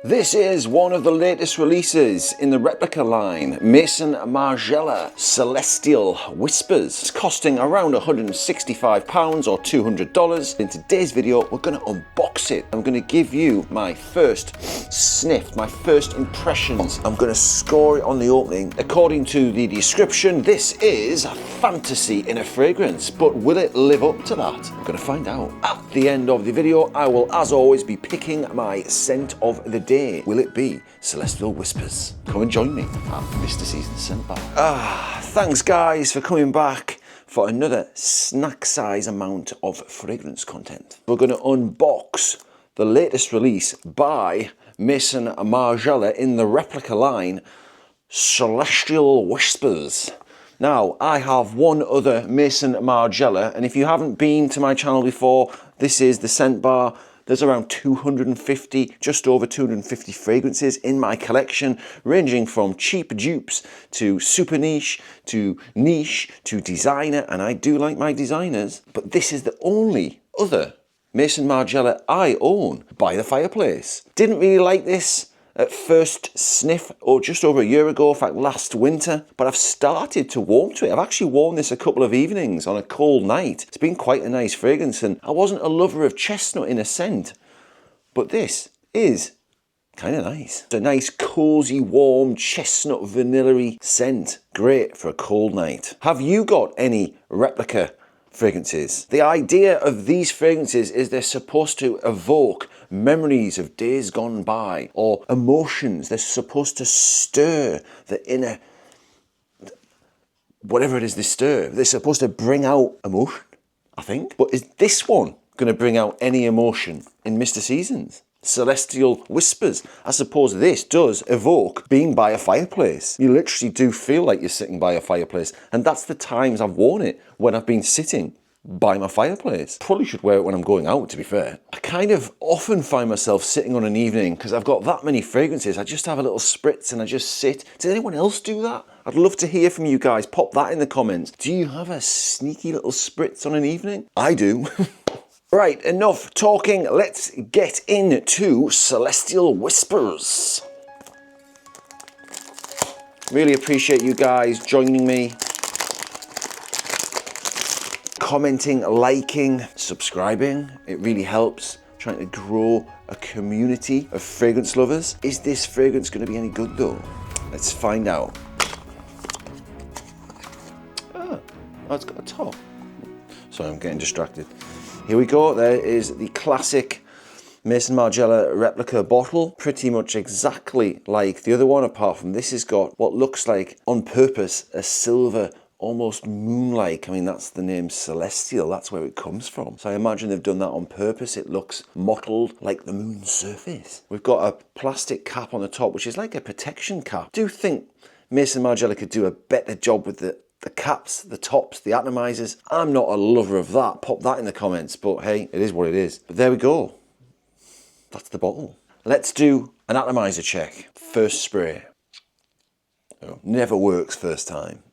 This is one of the latest releases in the Replica line, Maison Margiela Celestial Whispers. It's costing around £165 or $200. In today's video, we're going to unbox it. I'm going to give you my first sniff, my first impressions. I'm going to score it on the opening. According to the description, this is a fantasy in a fragrance, but will it live up to that? I'm going to find out. At the end of the video, I will, as always, be picking my scent of the day. Will it be Celestial Whispers? Come and join me at Mr. Season's Scent Bar. Thanks guys for coming back for another snack size amount of fragrance content. We're going to unbox the latest release by Maison Margiela in the Replica line, Celestial Whispers. Now, I have one other Maison Margiela, and if you haven't been to my channel before, this is the scent bar. There's around 250, just over 250 fragrances in my collection, ranging from cheap dupes to super niche to designer, and I do like my designers, but this is the only other Maison Margiela I own by the fireplace. Didn't really like this at first sniff, or just over a year ago, in fact last winter, but I've started to warm to it. I've actually worn this a couple of evenings on a cold night. It's been quite a nice fragrance, and I wasn't a lover of chestnut in a scent, but this is kind of nice. It's a nice cozy warm chestnut vanilla-y scent. Great for a cold night. Have you got any Replica fragrances? The idea of these fragrances is they're supposed to evoke memories of days gone by or emotions. They're supposed to stir the inner, whatever it is they stir. They're supposed to bring out emotion, I think. But is this one going to bring out any emotion in Mr. Seasons? Celestial Whispers. I suppose this does evoke being by a fireplace. You literally do feel like you're sitting by a fireplace, and that's the times I've worn it, when I've been sitting by my fireplace. Probably should wear it when I'm going out, to be fair. I kind of often find myself sitting on an evening, because I've got that many fragrances, I just have a little spritz and I just sit. Does anyone else do that? I'd love to hear from you guys. Pop that in the comments. Do you have a sneaky little spritz on an evening? I do. Right, enough talking. Let's get into Celestial Whispers. Really appreciate you guys joining me. Commenting, liking, subscribing. It really helps. Trying to grow a community of fragrance lovers. Is this fragrance going to be any good though? Let's find out. Oh, it's got a top. Sorry, I'm getting distracted. Here we go. There is the classic Maison Margiela Replica bottle. Pretty much exactly like the other one, apart from this has got what looks like, on purpose, a silver, almost moon-like. I mean, that's the name Celestial. That's where it comes from. So I imagine they've done that on purpose. It looks mottled like the moon's surface. We've got a plastic cap on the top, which is like a protection cap. I do think Maison Margiela could do a better job with the caps, the tops, the atomizers. I'm not a lover of that. Pop that in the comments, but hey, it is what it is. But there we go. That's the bottle. Let's do an atomizer check. First spray. Oh, never works first time.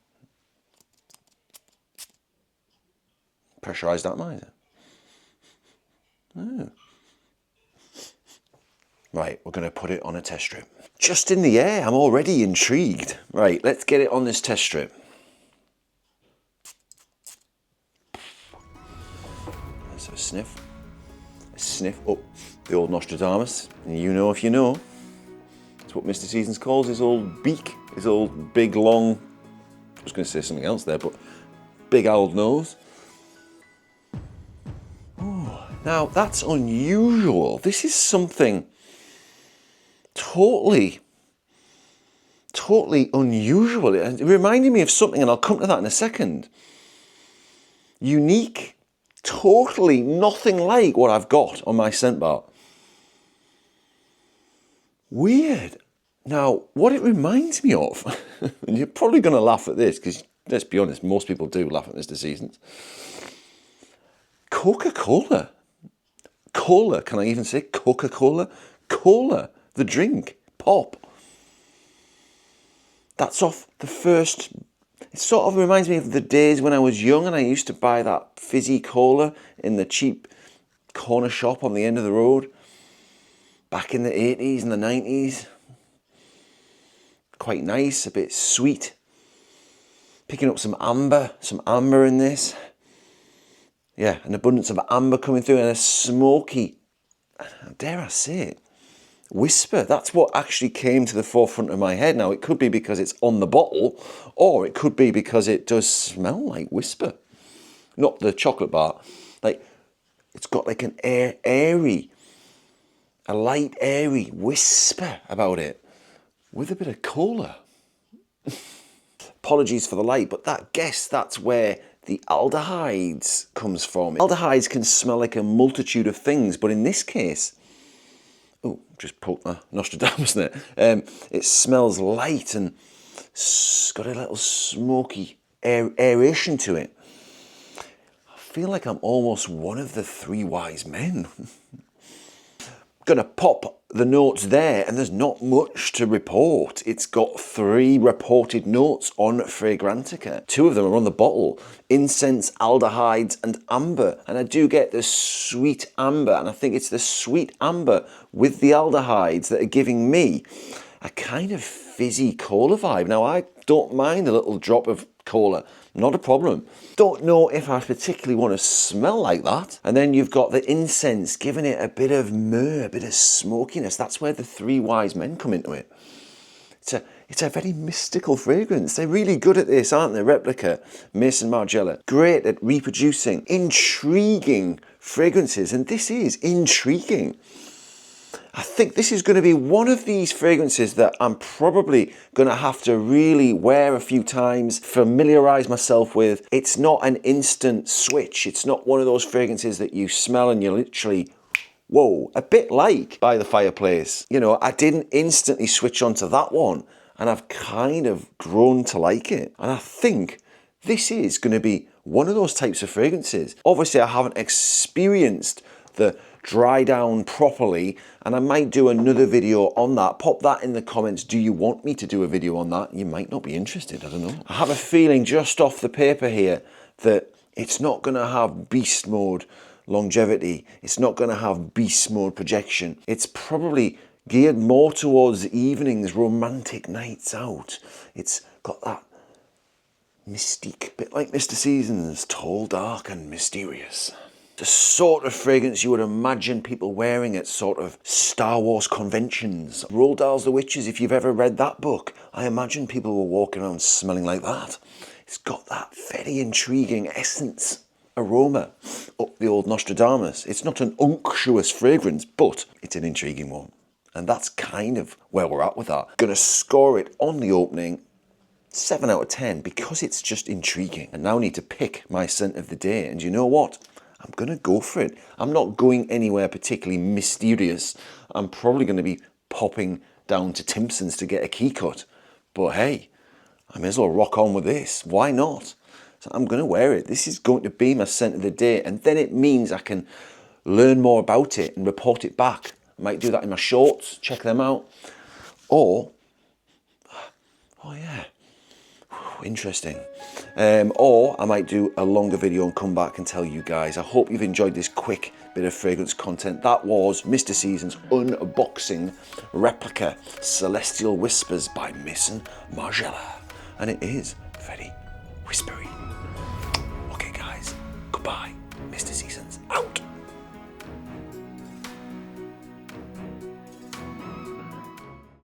Pressurized atomizer. Oh. Right, we're going to put it on a test strip. Just in the air, I'm already intrigued. Right, let's get it on this test strip. Let's have a sniff. A sniff up the old Nostradamus. And you know if you know. That's what Mr. Seasons calls his old beak. His old big long, I was going to say something else there, but big old nose. Ooh, now that's unusual. This is something totally unusual. It reminded me of something, and I'll come to that in a second. Unique. Totally nothing like what I've got on my scent bar. Weird. Now, what it reminds me of, and you're probably going to laugh at this, because let's be honest, most people do laugh at Mr. Seasons. Coca-Cola. Cola, can I even say Coca-Cola? Cola, the drink, pop. That's off the first. It sort of reminds me of the days when I was young and I used to buy that fizzy cola in the cheap corner shop on the end of the road. back in the 80s and the 90s. Quite nice, a bit sweet. Picking up some amber in this. Yeah, an abundance of amber coming through and a smoky, dare I say it, whisper. That's what actually came to the forefront of my head. Now, it could be because it's on the bottle, or it could be because it does smell like whisper. Not the chocolate bar. Like, it's got like an airy, a light airy whisper about it with a bit of cola. Apologies for the light, but that's where the aldehydes comes from. Aldehydes can smell like a multitude of things, but in this case, oh, just poked my Nostradamus there. It smells light and it's got a little smoky aeration to it. I feel like I'm almost one of the three wise men. Gonna pop the notes there, and there's not much to report. It's got 3 reported notes on Fragrantica. 2 of them are on the bottle: incense, aldehydes, and amber. And I do get the sweet amber, and I think it's the sweet amber with the aldehydes that are giving me a kind of fizzy cola vibe. Now, I don't mind a little drop of cola, not a problem. Don't know if I particularly want to smell like that. And then you've got the incense giving it a bit of myrrh, a bit of smokiness. That's where the 3 wise men come into it. It's a very mystical fragrance. They're really good at this, aren't they? Replica, Maison Margiela. Great at reproducing intriguing fragrances, and this is intriguing. I think this is going to be one of these fragrances that I'm probably going to have to really wear a few times, familiarize myself with. It's not an instant switch. It's not one of those fragrances that you smell and you literally, whoa, a bit like By the Fireplace. You know, I didn't instantly switch onto that one, and I've kind of grown to like it. And I think this is going to be one of those types of fragrances. Obviously, I haven't experienced the dry down properly, and I might do another video on that. Pop that in the comments. Do you want me to do a video on that? You might not be interested, I don't know. I have a feeling just off the paper here that it's not going to have beast mode longevity. It's not going to have beast mode projection. It's probably geared more towards evenings, romantic nights out. It's got that mystique, a bit like Mr. Seasons, tall, dark and mysterious. The sort of fragrance you would imagine people wearing at sort of Star Wars conventions. Roald Dahl's The Witches, if you've ever read that book, I imagine people were walking around smelling like that. It's got that very intriguing essence, aroma, up the old Nostradamus. It's not an unctuous fragrance, but it's an intriguing one. And that's kind of where we're at with that. Gonna score it on the opening 7 out of 10 because it's just intriguing. I now need to pick my scent of the day, and you know what? I'm going to go for it. I'm not going anywhere particularly mysterious. I'm probably going to be popping down to Timpson's to get a key cut. But hey, I may as well rock on with this. Why not? So I'm going to wear it. This is going to be my scent of the day. And then it means I can learn more about it and report it back. I might do that in my shorts, check them out. Or, oh yeah, interesting. Or I might do a longer video and come back and tell you guys. I hope you've enjoyed this quick bit of fragrance content. That was Mr. Seasons unboxing Replica Celestial Whispers by Maison Margiela. And it is very whispery. Okay guys, goodbye, Mr. Seasons.